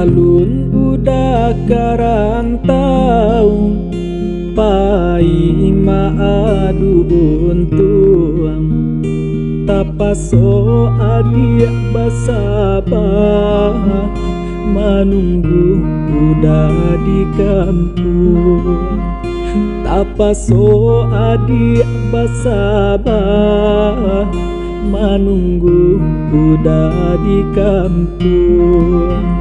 Sabalun udah karantau pai maadu untuang tapaso adik basabah menunggu udah di kampung. Tapaso adik basabah menunggu udah di kampung.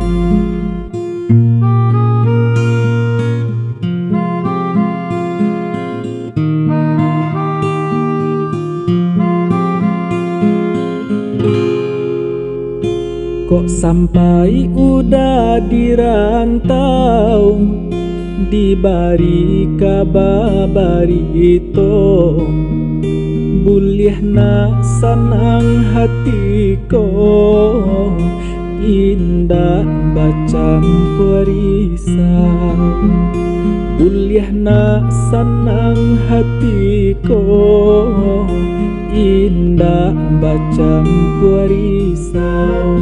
Kok sampai udah dirantau dibari kababari itu bulihna sanang hatiko indah bacam perisau. Bulihna sanang hatiko indah bacam perisau.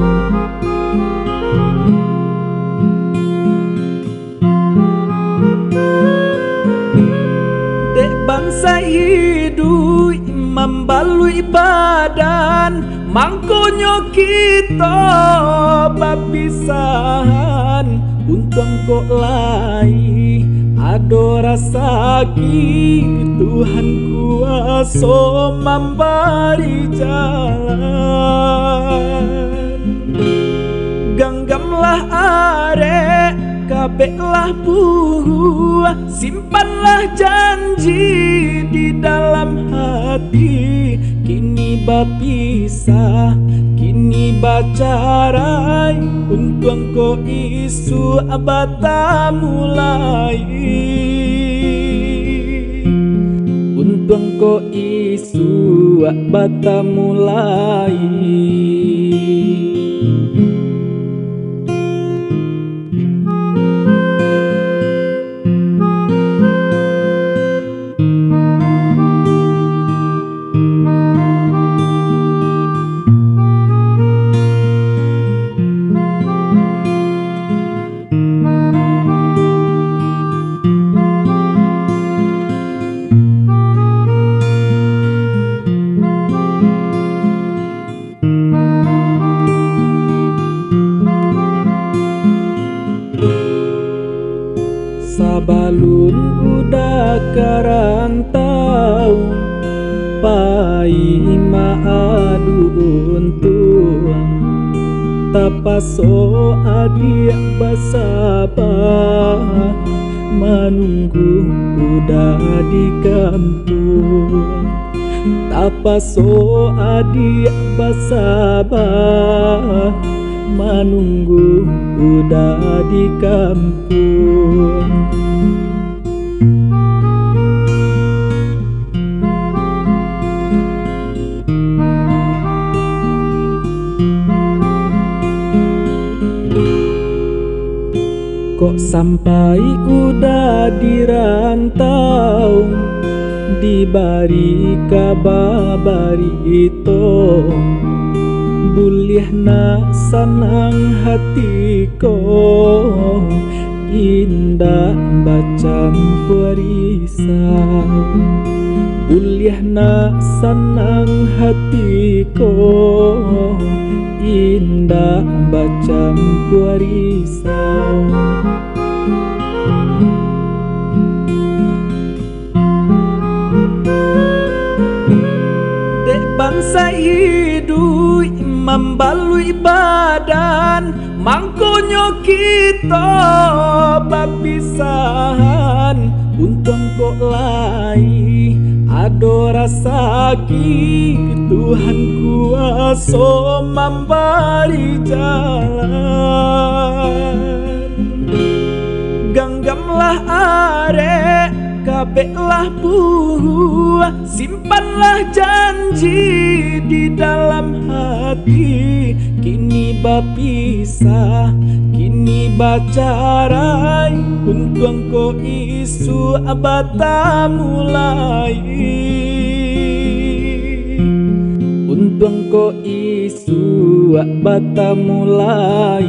Dek bangsa hidup membalui badan mangkonyo kita babisahan. Untung kok lai ado rasa Tuhan kuasa memberi jalan. Genggamlah arek kabehlah buah, simpanlah janji di dalam hati. Kini bapisah, kini bacarai, untung ko isu abata mulai. Untung ko isu abata mulai. Sabalun udah karantau pai maadu untuang tapaso adik basabah menunggu udah di kampung. Tapaso adik basabah menunggu udah di kampung. Kok sampai udah dirantau dibari kababari itu bulihna sanang hatiko indah bacam perisau. Bulihna sanang hatiko indah bacam perisau. Dek bangsa hidup membalui badan mangkonyo kita babisahan. Untung kok lai ado rasa Tuhan kuasa memberi jalan. Genggamlah arek kabehlah buah, simpanlah janji di dalam hati. Kini bapisah, kini bacarai, untung ko isu abata mulai. bengko isu bata mulai.